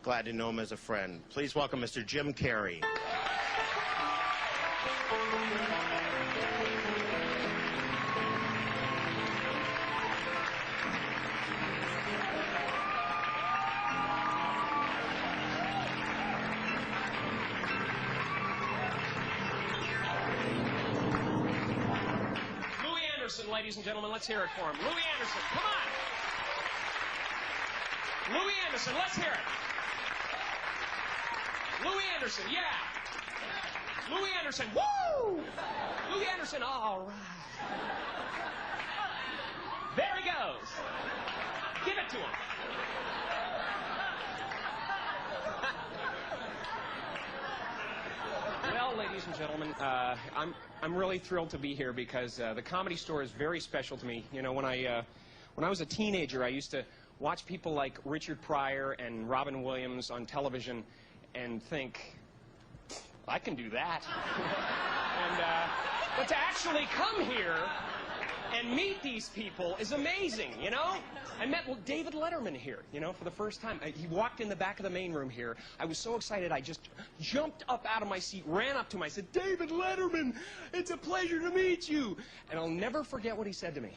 Glad to know him as a friend. Please welcome Mr. Jim Carrey. Ladies and gentlemen, let's hear it for him. Louis Anderson, come on. Louis Anderson, let's hear it. Louis Anderson, yeah. Louis Anderson, woo! Louis Anderson, all right. There he goes. Give it to him. Well, ladies and gentlemen, I'm really thrilled to be here because the Comedy Store is very special to me. You know, when I was a teenager, I used to watch people like Richard Pryor and Robin Williams on television and think, I can do that. But to actually come here and meet these people is amazing, you know? I met David Letterman here, you know, for the first time. He walked in the back of the main room here. I was so excited, I just jumped up out of my seat, ran up to him. I said, David Letterman, it's a pleasure to meet you. And I'll never forget what he said to me.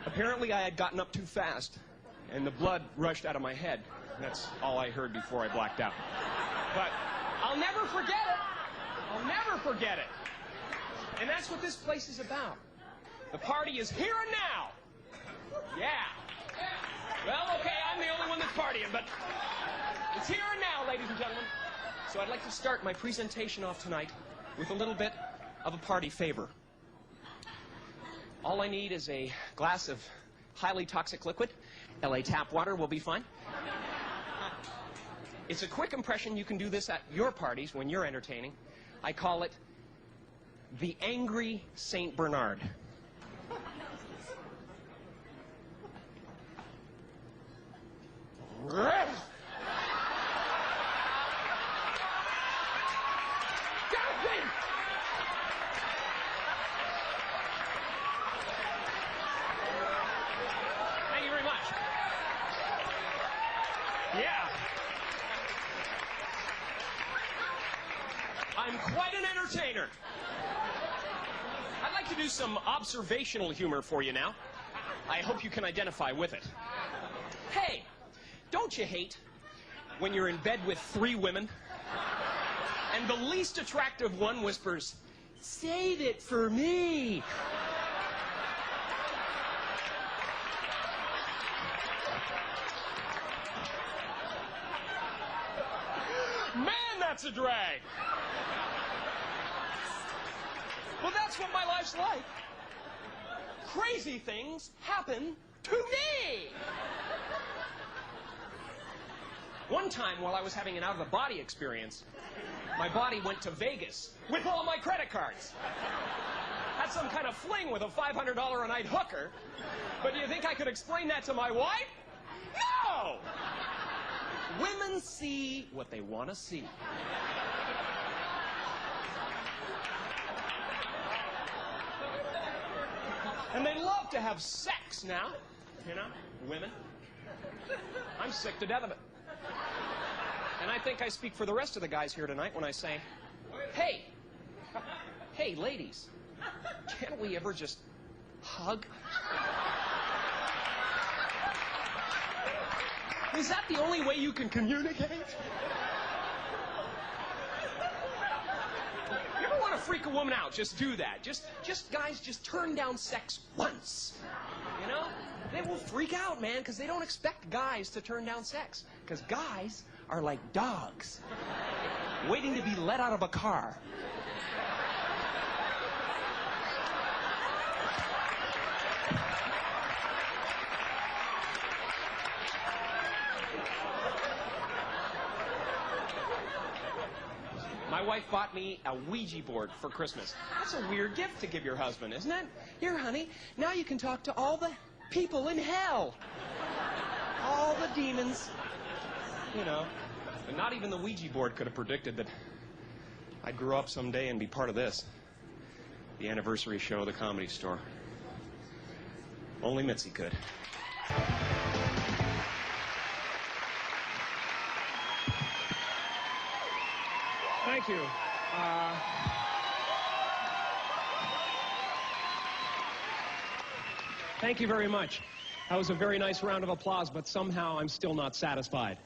Apparently, I had gotten up too fast, and the blood rushed out of my head. That's all I heard before I blacked out. But I'll never forget it. I'll never forget it. And that's what this place is about. The party is here and now. Yeah. Well, okay, I'm the only one that's partying, but it's here and now, ladies and gentlemen. So I'd like to start my presentation off tonight with a little bit of a party favor. All I need is a glass of highly toxic liquid. LA tap water will be fine. It's a quick impression. You can do this at your parties when you're entertaining. I call it the Angry St. Bernard. Thank you very much. Yeah. I'm quite an entertainer. I'd like to do some observational humor for you now. I hope you can identify with it. Hey, don't you hate when you're in bed with 3 women and the least attractive one whispers, "Save it for me"? Man, that's a drag. Well, that's what my life's like. Crazy things happen to me. One time, while I was having an out-of-the-body experience, my body went to Vegas with all my credit cards. Had some kind of fling with a $500 a night hooker. But do you think I could explain that to my wife? No! Women see what they want to see. And they love to have sex now, you know, women. I'm sick to death of it. And I think I speak for the rest of the guys here tonight when I say, hey, ladies, can't we ever just hug? Is that the only way you can communicate? You ever want to freak a woman out? Just do that. Guys, just turn down sex once. You know? They will freak out, man, because they don't expect guys to turn down sex. Because guys are like dogs, waiting to be let out of a car. My wife bought me a Ouija board for Christmas. That's a weird gift to give your husband, isn't it? Here, honey, now you can talk to all the people in hell. All the demons. You know. But not even the Ouija board could have predicted that I'd grow up someday and be part of this. The anniversary show of the Comedy Store. Only Mitzi could. Thank you. Thank you very much. That was a very nice round of applause, but somehow I'm still not satisfied.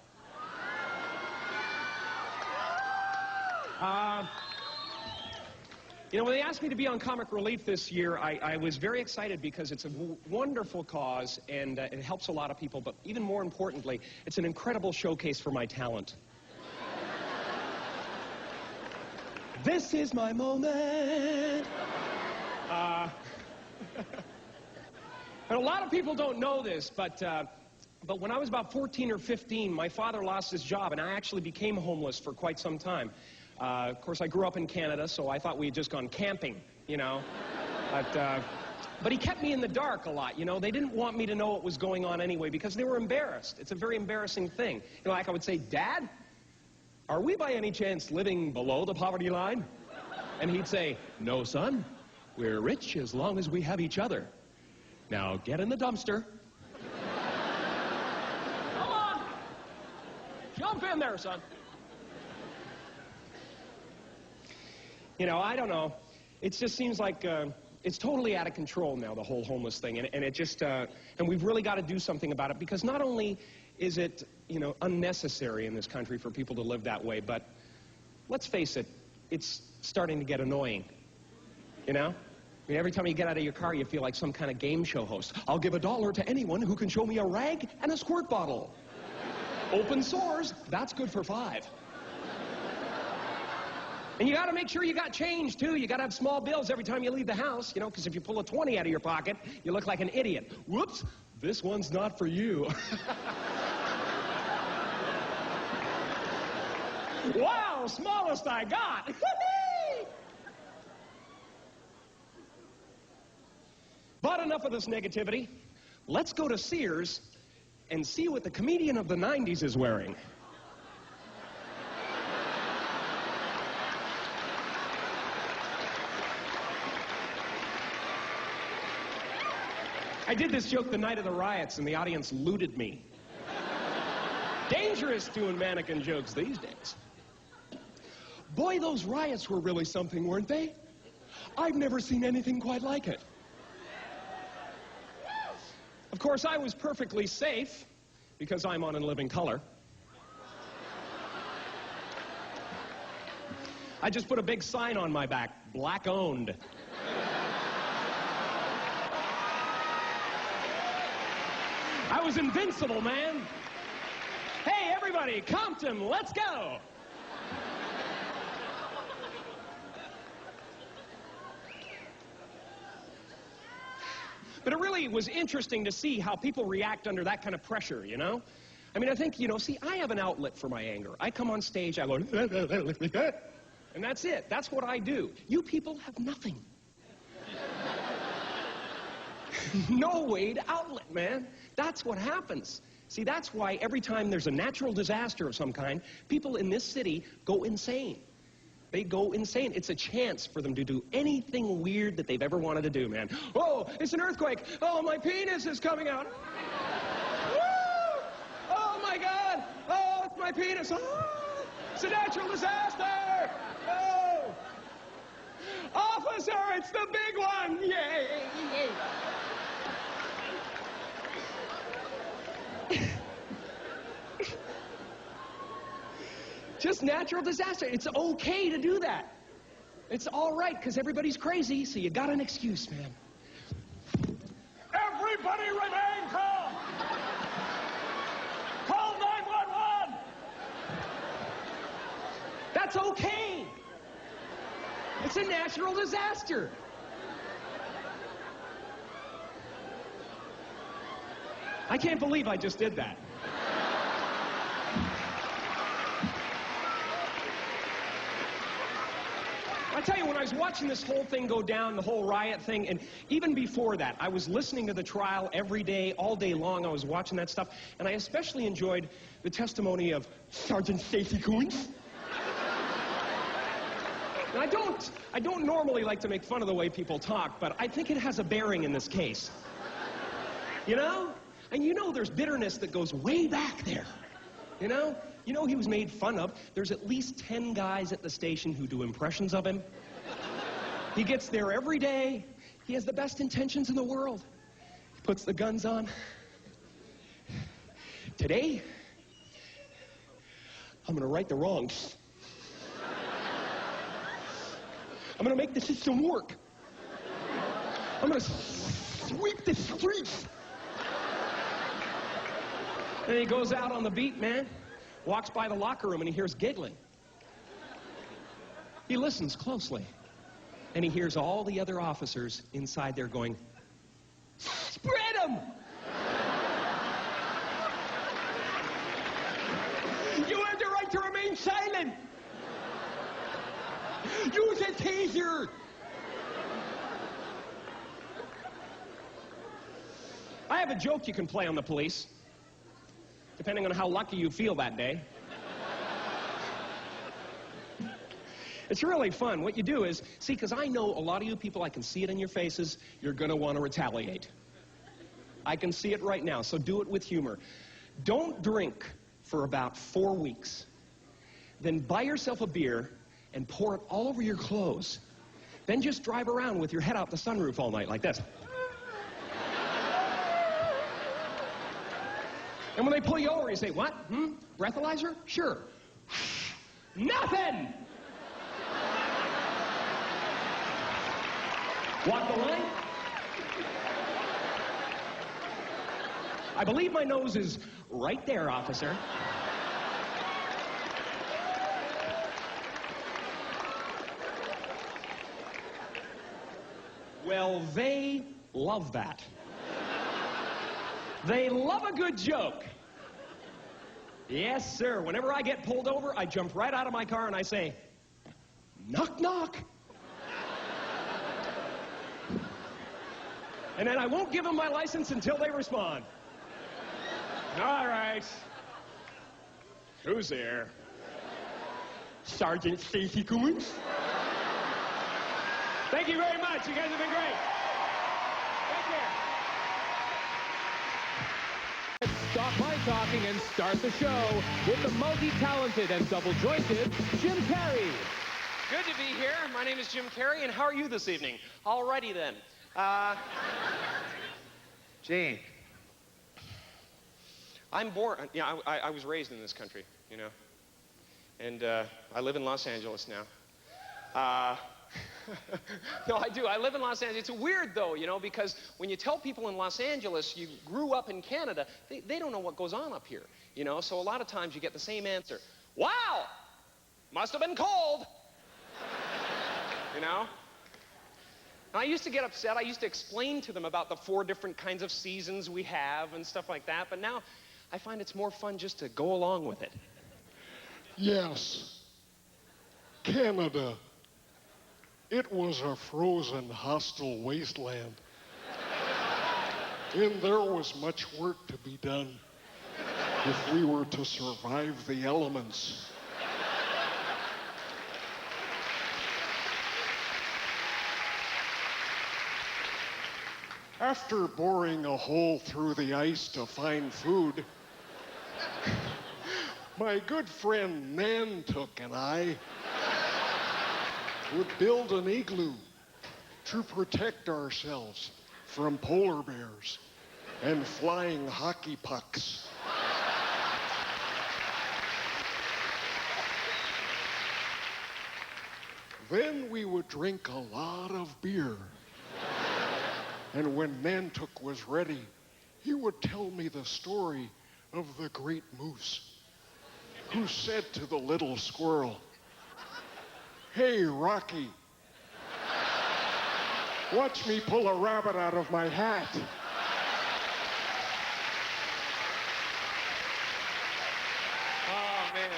You know, when they asked me to be on Comic Relief this year, I was very excited because it's a wonderful cause and it helps a lot of people, but even more importantly, it's an incredible showcase for my talent. This is my moment. And a lot of people don't know this, but when I was about 14 or 15, my father lost his job, and I actually became homeless for quite some time. Of course, I grew up in Canada, so I thought we had just gone camping, you know. But he kept me in the dark a lot, you know. They didn't want me to know what was going on anyway because they were embarrassed. It's a very embarrassing thing. You know, like I would say, Dad, are we by any chance living below the poverty line? And he'd say, no, son. We're rich as long as we have each other. Now, get in the dumpster. Come on. Jump in there, son. You know, I don't know. It just seems like it's totally out of control now, the whole homeless thing. And it just, and we've really got to do something about it because not only is it, you know, unnecessary in this country for people to live that way, but let's face it, it's starting to get annoying. You know? I mean, every time you get out of your car, you feel like some kind of game show host. I'll give $1 to anyone who can show me a rag and a squirt bottle. Open sores, that's good for 5. And you got to make sure you got change, too. You got to have small bills every time you leave the house, you know, because if you pull a 20 out of your pocket, you look like an idiot. Whoops, this one's not for you. Wow, smallest I got. But enough of this negativity. Let's go to Sears and see what the comedian of the 90s is wearing. I did this joke the night of the riots, and the audience looted me. Dangerous doing mannequin jokes these days. Boy, those riots were really something, weren't they? I've never seen anything quite like it. Of course, I was perfectly safe because I'm on In Living Color. I just put a big sign on my back, black owned. I was invincible, man. Hey, everybody, Compton, let's go. But it really was interesting to see how people react under that kind of pressure, you know? I mean, I think, you know, see, I have an outlet for my anger. I come on stage, I go, and that's it. That's what I do. You people have nothing. No way to outlet, man. That's what happens. See, that's why every time there's a natural disaster of some kind, people in this city go insane. They go insane. It's a chance for them to do anything weird that they've ever wanted to do, man. Oh, it's an earthquake. Oh, my penis is coming out. Woo! Oh, my God. Oh, it's my penis. Oh, it's a natural disaster. Oh. Officer, it's the big one. Yay. Just natural disaster. It's okay to do that. It's all right, because everybody's crazy, so you got an excuse, man. Everybody remain calm. Call 911. That's okay. It's a natural disaster. I can't believe I just did that. I tell you, when I was watching this whole thing go down, the whole riot thing, and even before that, I was listening to the trial every day, all day long. I was watching that stuff, and I especially enjoyed the testimony of Sergeant Stacey Coons. And I don't normally like to make fun of the way people talk, but I think it has a bearing in this case. You know? And you know there's bitterness that goes way back there. You know? You know he was made fun of. There's at least 10 guys at the station who do impressions of him. He gets there every day. He has the best intentions in the world. He puts the guns on. Today, I'm gonna right the wrongs. I'm gonna make the system work. I'm gonna sweep the streets. And he goes out on the beat, man. Walks by the locker room and he hears giggling. He listens closely. And he hears all the other officers inside there going, "Spread 'em! You have the right to remain silent! Use a taser!" I have a joke you can play on the police, depending on how lucky you feel that day. It's really fun. What you do is, see, because I know a lot of you people, I can see it in your faces, you're going to want to retaliate. I can see it right now, so do it with humor. Don't drink for about 4 weeks. Then buy yourself a beer and pour it all over your clothes. Then just drive around with your head out the sunroof all night like this. And when they pull you over, you say, "What? Breathalyzer? Sure." Nothing! Walk the line? I believe my nose is right there, officer. Well, they love that. They love a good joke. Yes, sir. Whenever I get pulled over, I jump right out of my car and I say, "Knock, knock." And then I won't give them my license until they respond. All right. Who's there? Sergeant Stacy Cummins. Thank you very much. You guys have been great. Take care. Stop my talking and start the show with the multi-talented and double-jointed Jim Carrey. Good to be here. My name is Jim Carrey, and how are you this evening? Alrighty then. Gene. I'm born, I was raised in this country, you know. And I live in Los Angeles now. No, I do. I live in Los Angeles. It's weird, though, you know, because when you tell people in Los Angeles you grew up in Canada, they don't know what goes on up here, you know. So a lot of times you get the same answer. "Wow! Must have been cold." You know? And I used to get upset. I used to explain to them about the 4 different kinds of seasons we have and stuff like that. But now I find it's more fun just to go along with it. Yes, Canada. It was a frozen, hostile wasteland. And there was much work to be done if we were to survive the elements. After boring a hole through the ice to find food, my good friend Nantuk and I would build an igloo to protect ourselves from polar bears and flying hockey pucks. Then we would drink a lot of beer. And when Nantuk was ready, he would tell me the story of the great moose, who said to the little squirrel, "Hey, Rocky, watch me pull a rabbit out of my hat." Oh, man.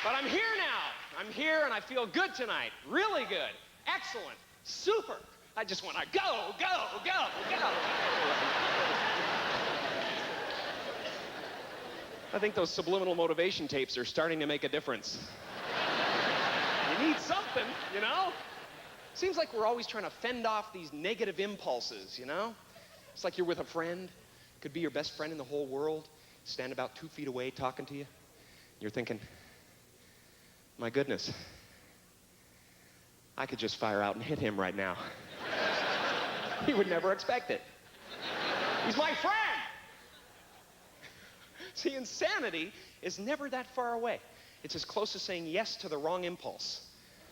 But I'm here now. I'm here, and I feel good tonight. Really good. Excellent. Super. I just want to go, go, go, go. I think those subliminal motivation tapes are starting to make a difference. You need something, you know? Seems like we're always trying to fend off these negative impulses, you know? It's like you're with a friend, could be your best friend in the whole world, stand about 2 feet away talking to you. You're thinking, my goodness, I could just fire out and hit him right now. He would never expect it. He's my friend. See, insanity is never that far away. It's as close as saying yes to the wrong impulse.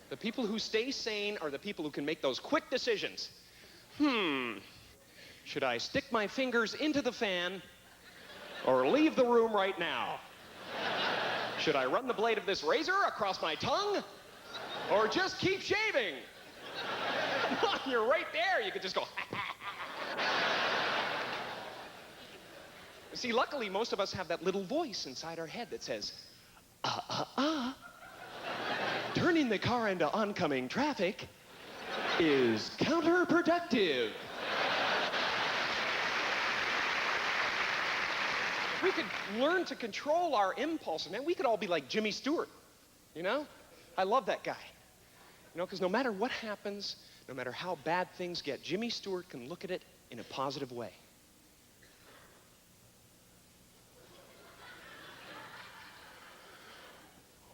The people who stay sane are the people who can make those quick decisions. Should I stick my fingers into the fan or leave the room right now? Should I run the blade of this razor across my tongue or just keep shaving? Come on, you're right there. You could just go. See, luckily, most of us have that little voice inside our head that says, turning the car into oncoming traffic is counterproductive. If we could learn to control our impulses, man, we could all be like Jimmy Stewart, you know? I love that guy. You know, because no matter what happens, no matter how bad things get, Jimmy Stewart can look at it in a positive way.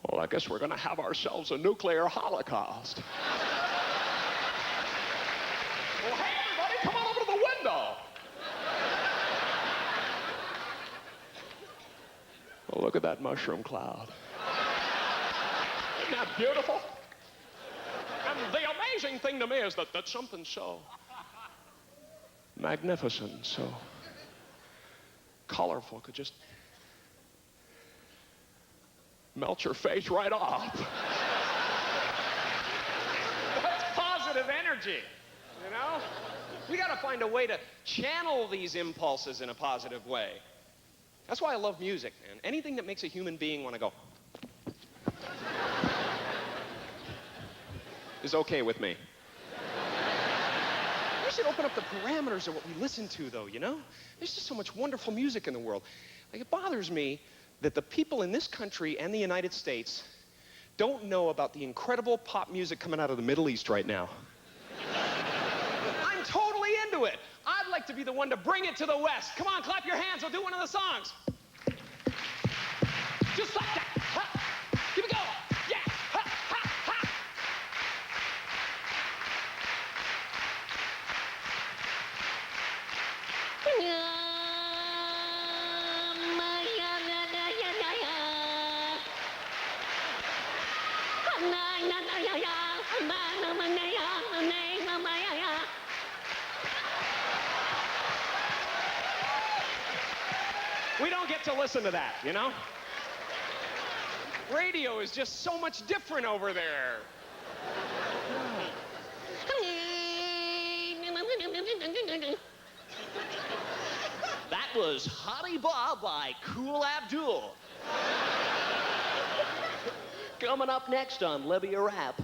Well, I guess we're going to have ourselves a nuclear holocaust. Well, hey, everybody, come on over to the window. Well, look at that mushroom cloud. Isn't that beautiful? And the amazing thing to me is that something so magnificent, so colorful could just melt your face right off. That's positive energy, you know? We got to find a way to channel these impulses in a positive way. That's why I love music, man. Anything that makes a human being want to go is okay with me. We should open up the parameters of what we listen to, though, you know? There's just so much wonderful music in the world. Like, it bothers me that the people in this country and the United States don't know about the incredible pop music coming out of the Middle East right now. I'm totally into it. I'd like to be the one to bring it to the West. Come on, clap your hands. I'll do one of the songs. Just like that. Ha. Here we go. Yeah. Ha, ha, ha. We don't get to listen to that, you know? Radio is just so much different over there. That was Hottie Bob by Cool Abdul. Coming up next on Libya Rap,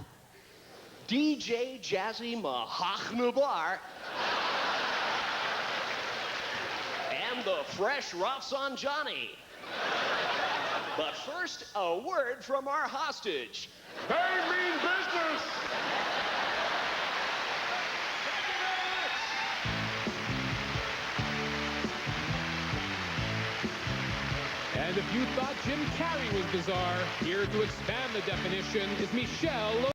DJ Jazzy Mahachnabar and the Fresh Rafsanjani. But first, a word from our hostage. They mean business! And if you thought Jim Carrey was bizarre, here to expand the definition is Michelle